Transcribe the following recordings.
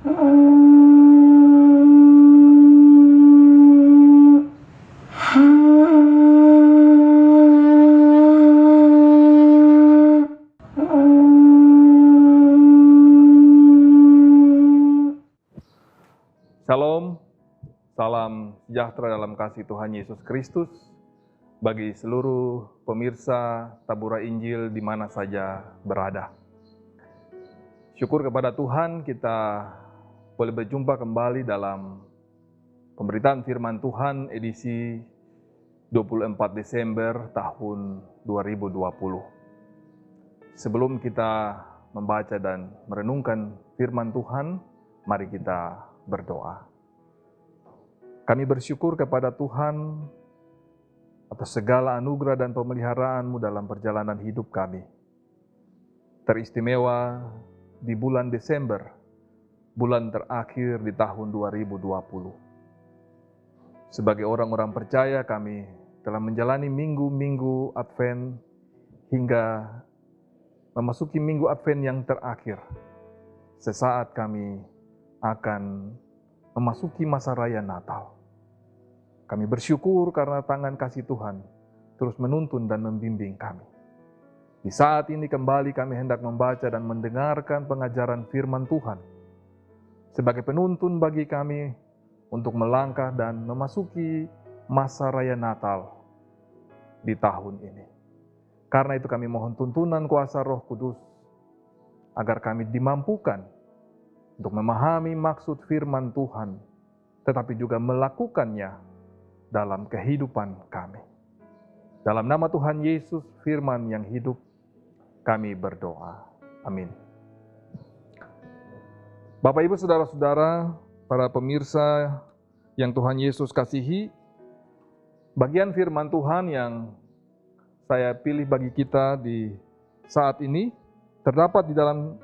Shalom, salam sejahtera dalam kasih Tuhan Yesus Kristus bagi seluruh pemirsa Tabura Injil di mana saja berada. Syukur kepada Tuhan kita boleh berjumpa kembali dalam pemberitaan firman Tuhan edisi 24 Desember tahun 2020. Sebelum kita membaca dan merenungkan firman Tuhan, mari kita berdoa. Kami bersyukur kepada Tuhan atas segala anugerah dan pemeliharaan-Mu dalam perjalanan hidup kami. Teristimewa di bulan Desember, bulan terakhir di tahun 2020. Sebagai orang-orang percaya, kami telah menjalani minggu-minggu Advent hingga memasuki minggu Advent yang terakhir. Sesaat kami akan memasuki masa raya Natal. Kami bersyukur karena tangan kasih Tuhan terus menuntun dan membimbing kami. Di saat ini kembali kami hendak membaca dan mendengarkan pengajaran firman Tuhan sebagai penuntun bagi kami untuk melangkah dan memasuki masa raya Natal di tahun ini. Karena itu kami mohon tuntunan kuasa Roh Kudus agar kami dimampukan untuk memahami maksud firman Tuhan, tetapi juga melakukannya dalam kehidupan kami. Dalam nama Tuhan Yesus, firman yang hidup, kami berdoa. Amin. Bapak, Ibu, Saudara-saudara, para pemirsa yang Tuhan Yesus kasihi, bagian firman Tuhan yang saya pilih bagi kita di saat ini terdapat di dalam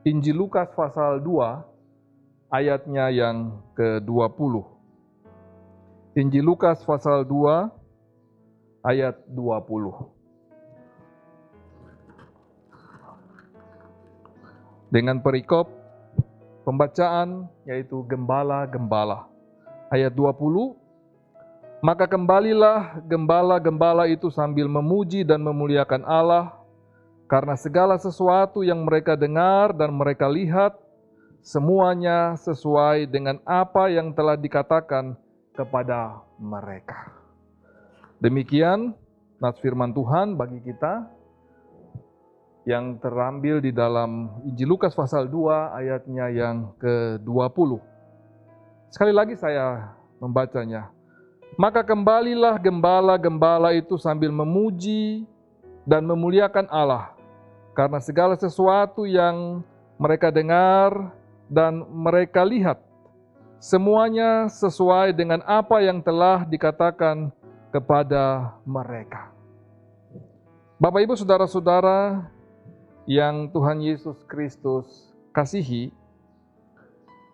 Injil Lukas pasal 2, ayatnya yang ke-20. Injil Lukas pasal 2, ayat 20. Dengan perikop pembacaan yaitu gembala-gembala. Ayat 20, maka kembalilah gembala-gembala itu sambil memuji dan memuliakan Allah, karena segala sesuatu yang mereka dengar dan mereka lihat, semuanya sesuai dengan apa yang telah dikatakan kepada mereka. Demikian nas firman Tuhan bagi kita yang terambil di dalam Injil Lukas pasal 2 ayatnya yang ke-20. Sekali lagi saya membacanya. Maka kembalilah gembala-gembala itu sambil memuji dan memuliakan Allah, karena segala sesuatu yang mereka dengar dan mereka lihat, semuanya sesuai dengan apa yang telah dikatakan kepada mereka. Bapak, Ibu, Saudara-saudara yang Tuhan Yesus Kristus kasihi,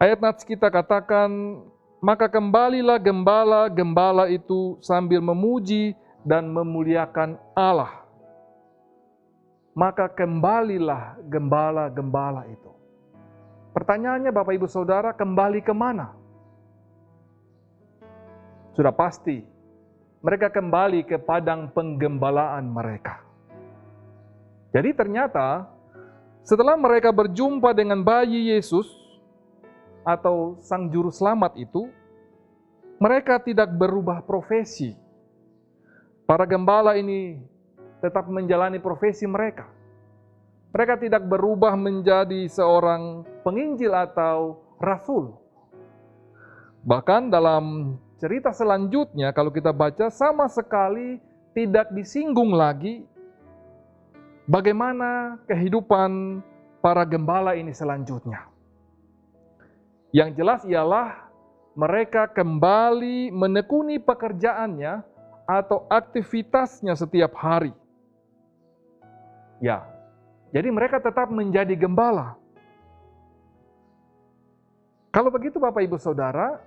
ayat nats kita katakan, maka kembalilah gembala-gembala itu sambil memuji dan memuliakan Allah. Maka kembalilah gembala-gembala itu. Pertanyaannya Bapak, Ibu, Saudara, kembali kemana? Sudah pasti, mereka kembali ke padang penggembalaan mereka. Jadi ternyata, setelah mereka berjumpa dengan bayi Yesus, atau Sang Juru Selamat itu, mereka tidak berubah profesi. Para gembala ini tetap menjalani profesi mereka. Mereka tidak berubah menjadi seorang penginjil atau rasul. Bahkan dalam cerita selanjutnya kalau kita baca sama sekali tidak disinggung lagi bagaimana kehidupan para gembala ini selanjutnya. Yang jelas ialah mereka kembali menekuni pekerjaannya atau aktivitasnya setiap hari. Ya, jadi mereka tetap menjadi gembala. Kalau begitu Bapak, Ibu, Saudara,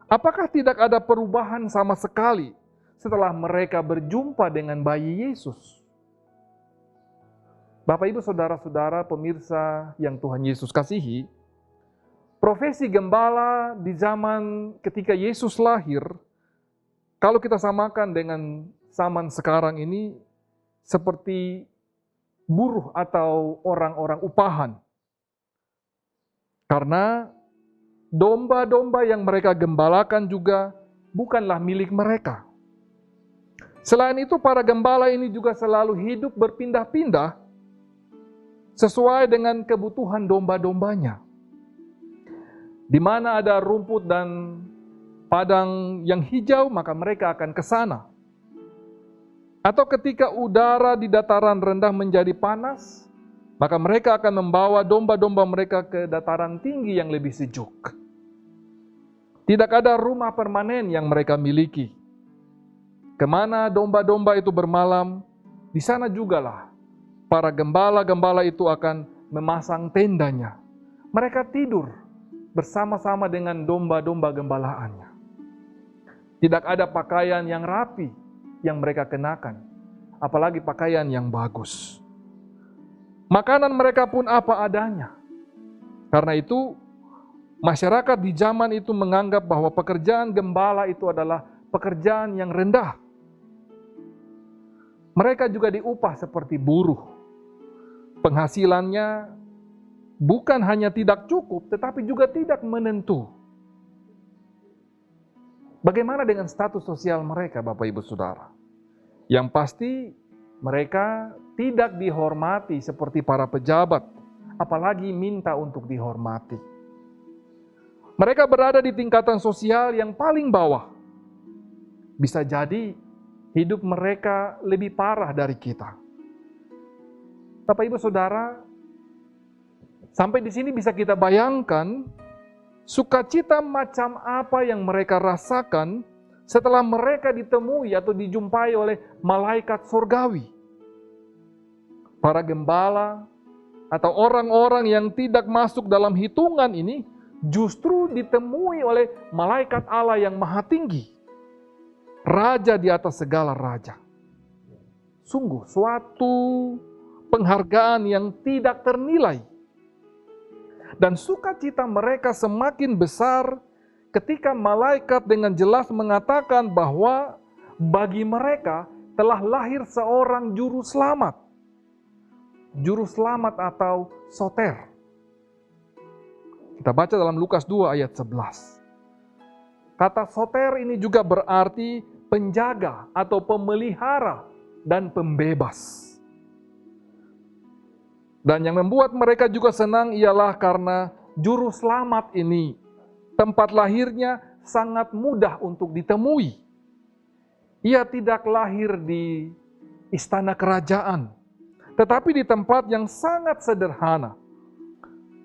apakah tidak ada perubahan sama sekali setelah mereka berjumpa dengan bayi Yesus? Bapak, Ibu, Saudara-saudara, pemirsa yang Tuhan Yesus kasihi, Profesi gembala di zaman ketika Yesus lahir, kalau kita samakan dengan zaman sekarang ini, seperti buruh atau orang-orang upahan. Karena domba-domba yang mereka gembalakan juga bukanlah milik mereka. Selain itu, para gembala ini juga selalu hidup berpindah-pindah sesuai dengan kebutuhan domba-dombanya. Di mana ada rumput dan padang yang hijau, maka mereka akan ke sana. Atau ketika udara di dataran rendah menjadi panas, maka mereka akan membawa domba-domba mereka ke dataran tinggi yang lebih sejuk. Tidak ada rumah permanen yang mereka miliki. Kemana domba-domba itu bermalam, di sana jugalah para gembala-gembala itu akan memasang tendanya. Mereka tidur bersama-sama dengan domba-domba gembalaannya. Tidak ada pakaian yang rapi yang mereka kenakan, apalagi pakaian yang bagus. Makanan mereka pun apa adanya. Karena itu, masyarakat di zaman itu menganggap bahwa pekerjaan gembala itu adalah pekerjaan yang rendah. Mereka juga diupah seperti buruh. Penghasilannya bukan hanya tidak cukup, tetapi juga tidak menentu. Bagaimana dengan status sosial mereka, Bapak Ibu Saudara? Yang pasti mereka tidak dihormati seperti para pejabat, apalagi minta untuk dihormati. Mereka berada di tingkatan sosial yang paling bawah. Bisa jadi hidup mereka lebih parah dari kita. Bapak Ibu Saudara, sampai di sini bisa kita bayangkan sukacita macam apa yang mereka rasakan setelah mereka ditemui atau dijumpai oleh malaikat surgawi. Para gembala atau orang-orang yang tidak masuk dalam hitungan ini justru ditemui oleh malaikat Allah yang maha tinggi. Raja di atas segala raja. Sungguh suatu penghargaan yang tidak ternilai. Dan sukacita mereka semakin besar ketika malaikat dengan jelas mengatakan bahwa bagi mereka telah lahir seorang juru selamat. Juru selamat atau soter. Kita baca dalam Lukas 2 ayat 11. Kata soter ini juga berarti penjaga atau pemelihara dan pembebas. Dan yang membuat mereka juga senang ialah karena juru selamat ini, tempat lahirnya sangat mudah untuk ditemui. Ia tidak lahir di istana kerajaan, tetapi di tempat yang sangat sederhana.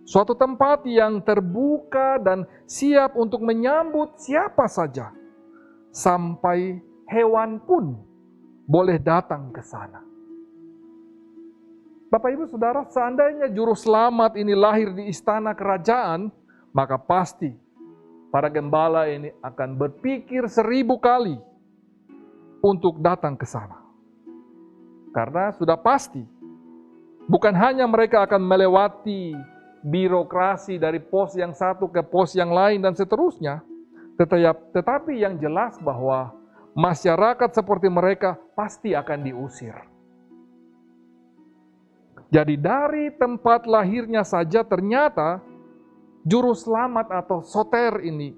Suatu tempat yang terbuka dan siap untuk menyambut siapa saja. Sampai hewan pun boleh datang ke sana. Bapak Ibu Saudara, seandainya juru selamat ini lahir di istana kerajaan, maka pasti para gembala ini akan berpikir 1000 kali untuk datang ke sana. Karena sudah pasti, bukan hanya mereka akan melewati birokrasi dari pos yang satu ke pos yang lain dan seterusnya, tetapi yang jelas bahwa masyarakat seperti mereka pasti akan diusir. Jadi dari tempat lahirnya saja ternyata juru selamat atau soter ini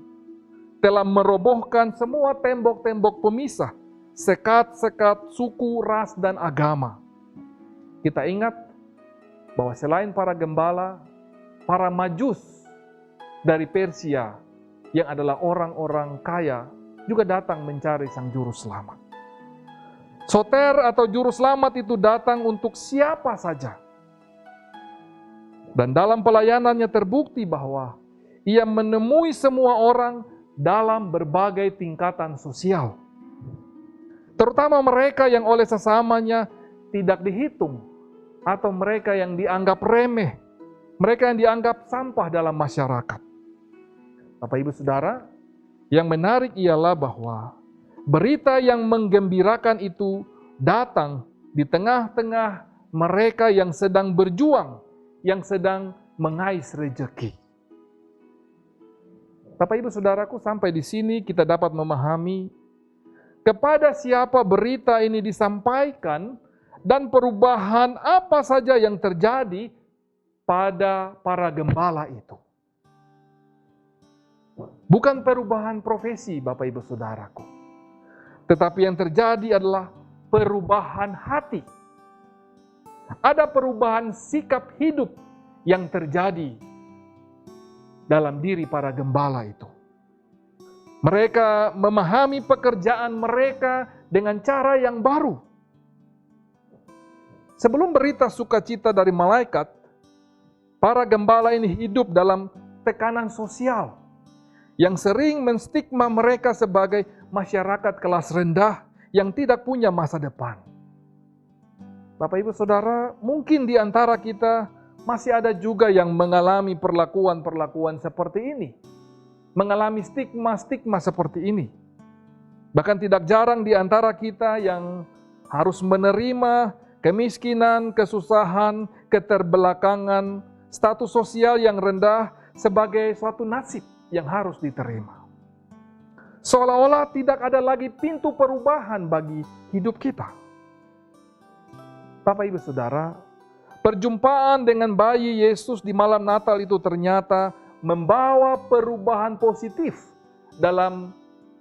telah merobohkan semua tembok-tembok pemisah, sekat-sekat suku, ras, dan agama. Kita ingat bahwa selain para gembala, para majus dari Persia yang adalah orang-orang kaya juga datang mencari sang juru selamat. Soter atau juru selamat itu datang untuk siapa saja. Dan dalam pelayanannya terbukti bahwa ia menemui semua orang dalam berbagai tingkatan sosial. Terutama mereka yang oleh sesamanya tidak dihitung, atau mereka yang dianggap remeh, mereka yang dianggap sampah dalam masyarakat. Bapak Ibu Saudara, yang menarik ialah bahwa berita yang menggembirakan itu datang di tengah-tengah mereka yang sedang berjuang, yang sedang mengais rejeki. Bapak Ibu Saudaraku, sampai di sini kita dapat memahami kepada siapa berita ini disampaikan dan perubahan apa saja yang terjadi pada para gembala itu. Bukan perubahan profesi, Bapak Ibu Saudaraku, tetapi yang terjadi adalah perubahan hati. Ada perubahan sikap hidup yang terjadi dalam diri para gembala itu. Mereka memahami pekerjaan mereka dengan cara yang baru. Sebelum berita sukacita dari malaikat, para gembala ini hidup dalam tekanan sosial yang sering menstigma mereka sebagai masyarakat kelas rendah yang tidak punya masa depan. Bapak Ibu Saudara, mungkin di antara kita masih ada juga yang mengalami perlakuan-perlakuan seperti ini. Mengalami stigma-stigma seperti ini. Bahkan tidak jarang di antara kita yang harus menerima kemiskinan, kesusahan, keterbelakangan, status sosial yang rendah sebagai suatu nasib yang harus diterima. Seolah-olah tidak ada lagi pintu perubahan bagi hidup kita. Bapak Ibu Saudara, perjumpaan dengan bayi Yesus di malam Natal itu ternyata membawa perubahan positif dalam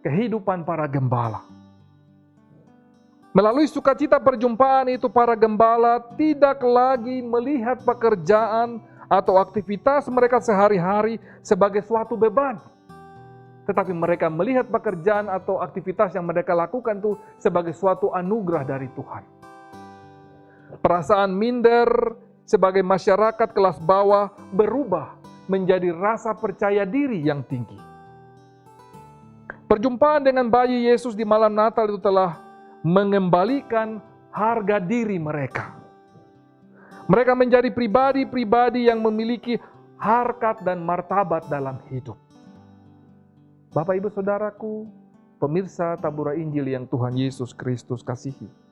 kehidupan para gembala. Melalui sukacita perjumpaan itu, para gembala tidak lagi melihat pekerjaan atau aktivitas mereka sehari-hari sebagai suatu beban. Tetapi mereka melihat pekerjaan atau aktivitas yang mereka lakukan itu sebagai suatu anugerah dari Tuhan. Perasaan minder sebagai masyarakat kelas bawah berubah menjadi rasa percaya diri yang tinggi. Perjumpaan dengan bayi Yesus di malam Natal itu telah mengembalikan harga diri mereka. Mereka menjadi pribadi-pribadi yang memiliki harkat dan martabat dalam hidup. Bapak Ibu Saudaraku, pemirsa Tabura Injil yang Tuhan Yesus Kristus kasihi.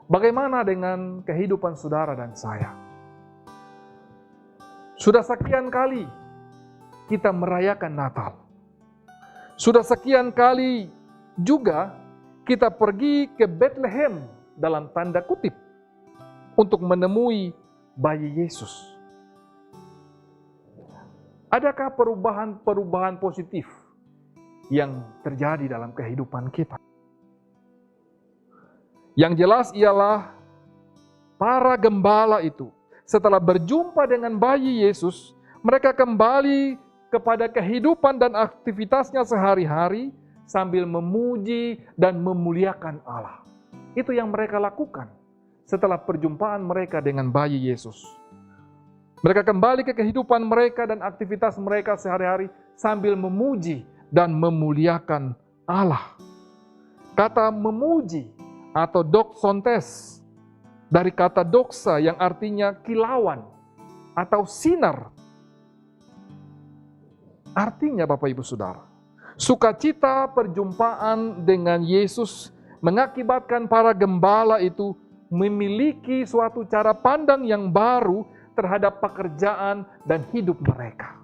Bagaimana dengan kehidupan saudara dan saya? Sudah sekian kali kita merayakan Natal. Sudah sekian kali juga kita pergi ke Bethlehem dalam tanda kutip untuk menemui bayi Yesus. Adakah perubahan-perubahan positif yang terjadi dalam kehidupan kita? Yang jelas ialah para gembala itu setelah berjumpa dengan bayi Yesus, mereka kembali kepada kehidupan dan aktivitasnya sehari-hari sambil memuji dan memuliakan Allah. Itu yang mereka lakukan setelah perjumpaan mereka dengan bayi Yesus. Mereka kembali ke kehidupan mereka dan aktivitas mereka sehari-hari sambil memuji dan memuliakan Allah. Kata memuji atau doxontes dari kata doxa yang artinya kilauan atau sinar. Artinya Bapak Ibu Saudara, sukacita perjumpaan dengan Yesus mengakibatkan para gembala itu memiliki suatu cara pandang yang baru terhadap pekerjaan dan hidup mereka.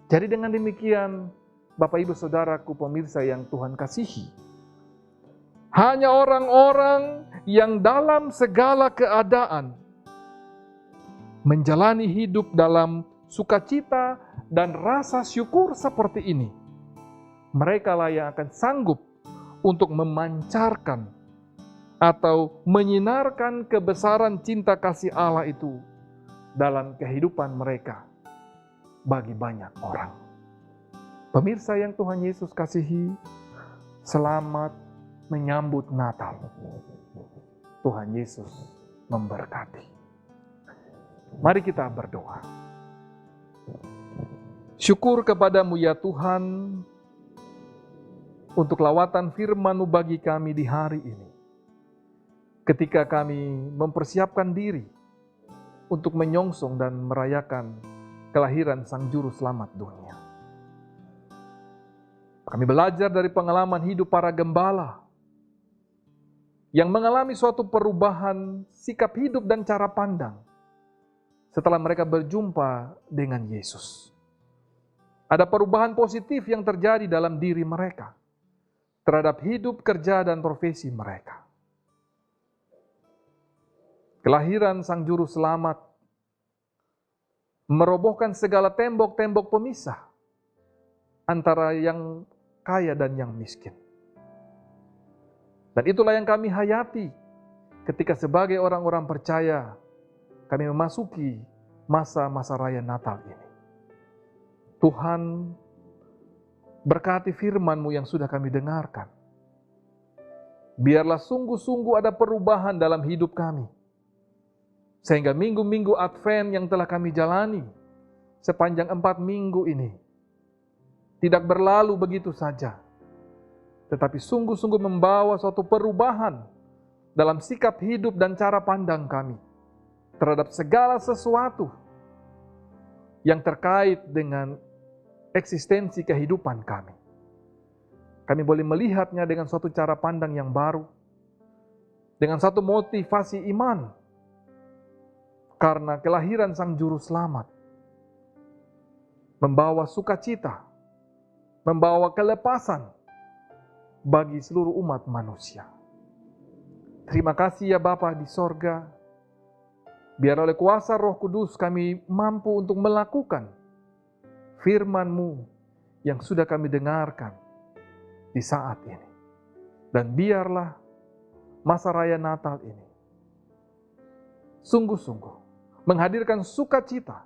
Jadi dengan demikian, Bapak Ibu Saudaraku pemirsa yang Tuhan kasihi, hanya orang-orang yang dalam segala keadaan menjalani hidup dalam sukacita dan rasa syukur seperti ini, mereka lah yang akan sanggup untuk memancarkan atau menyinarkan kebesaran cinta kasih Allah itu dalam kehidupan mereka bagi banyak orang. Pemirsa yang Tuhan Yesus kasihi, selamat menyambut Natal. Tuhan Yesus memberkati. Mari kita berdoa. Syukur kepadamu ya Tuhan, untuk lawatan firman-Mu bagi kami di hari ini. Ketika kami mempersiapkan diri untuk menyongsong dan merayakan kelahiran Sang Juru Selamat dunia. Kami belajar dari pengalaman hidup para gembala yang mengalami suatu perubahan sikap hidup dan cara pandang setelah mereka berjumpa dengan Yesus. Ada perubahan positif yang terjadi dalam diri mereka terhadap hidup, kerja, dan profesi mereka. Kelahiran Sang Juru Selamat merobohkan segala tembok-tembok pemisah antara yang kaya dan yang miskin. Dan itulah yang kami hayati ketika sebagai orang-orang percaya kami memasuki masa-masa raya Natal ini. Tuhan, berkati firman-Mu yang sudah kami dengarkan. Biarlah sungguh-sungguh ada perubahan dalam hidup kami. Sehingga minggu-minggu Advent yang telah kami jalani sepanjang 4 minggu ini tidak berlalu begitu saja, tetapi sungguh-sungguh membawa suatu perubahan dalam sikap hidup dan cara pandang kami terhadap segala sesuatu yang terkait dengan eksistensi kehidupan kami. Kami boleh melihatnya dengan suatu cara pandang yang baru, dengan satu motivasi iman, karena kelahiran Sang Juru Selamat membawa sukacita, membawa kelepasan bagi seluruh umat manusia. Terima kasih ya Bapa di sorga, biar oleh kuasa Roh Kudus kami mampu untuk melakukan firman-Mu yang sudah kami dengarkan di saat ini. Dan biarlah masa raya Natal ini sungguh-sungguh menghadirkan sukacita,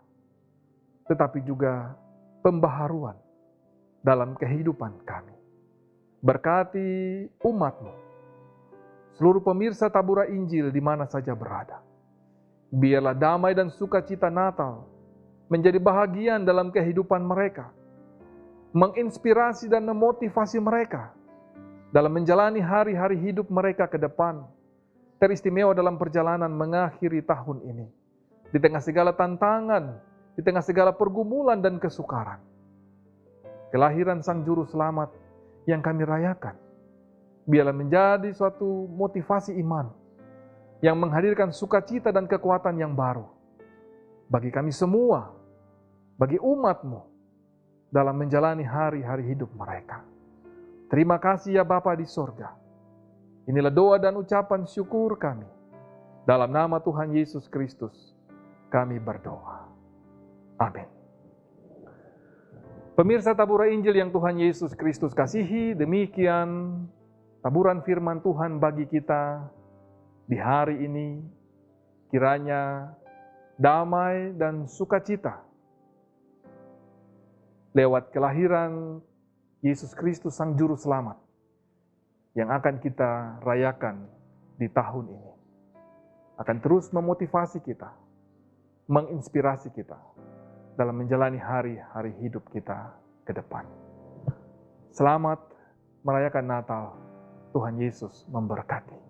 tetapi juga pembaharuan dalam kehidupan kami. Berkati umat-Mu, seluruh pemirsa Tabura Injil di mana saja berada. Biarlah damai dan sukacita Natal menjadi bahagian dalam kehidupan mereka, menginspirasi dan memotivasi mereka dalam menjalani hari-hari hidup mereka ke depan, teristimewa dalam perjalanan mengakhiri tahun ini. Di tengah segala tantangan, di tengah segala pergumulan dan kesukaran, kelahiran Sang Juru Selamat yang kami rayakan, biarlah menjadi suatu motivasi iman yang menghadirkan sukacita dan kekuatan yang baru bagi kami semua, bagi umat-Mu dalam menjalani hari-hari hidup mereka. Terima kasih ya Bapa di sorga. Inilah doa dan ucapan syukur kami. Dalam nama Tuhan Yesus Kristus, kami berdoa. Amin. Pemirsa Tabura Injil yang Tuhan Yesus Kristus kasihi, demikian taburan firman Tuhan bagi kita di hari ini. Kiranya damai dan sukacita lewat kelahiran Yesus Kristus Sang Juru Selamat yang akan kita rayakan di tahun ini akan terus memotivasi kita, menginspirasi kita dalam menjalani hari-hari hidup kita ke depan. Selamat merayakan Natal. Tuhan Yesus memberkati.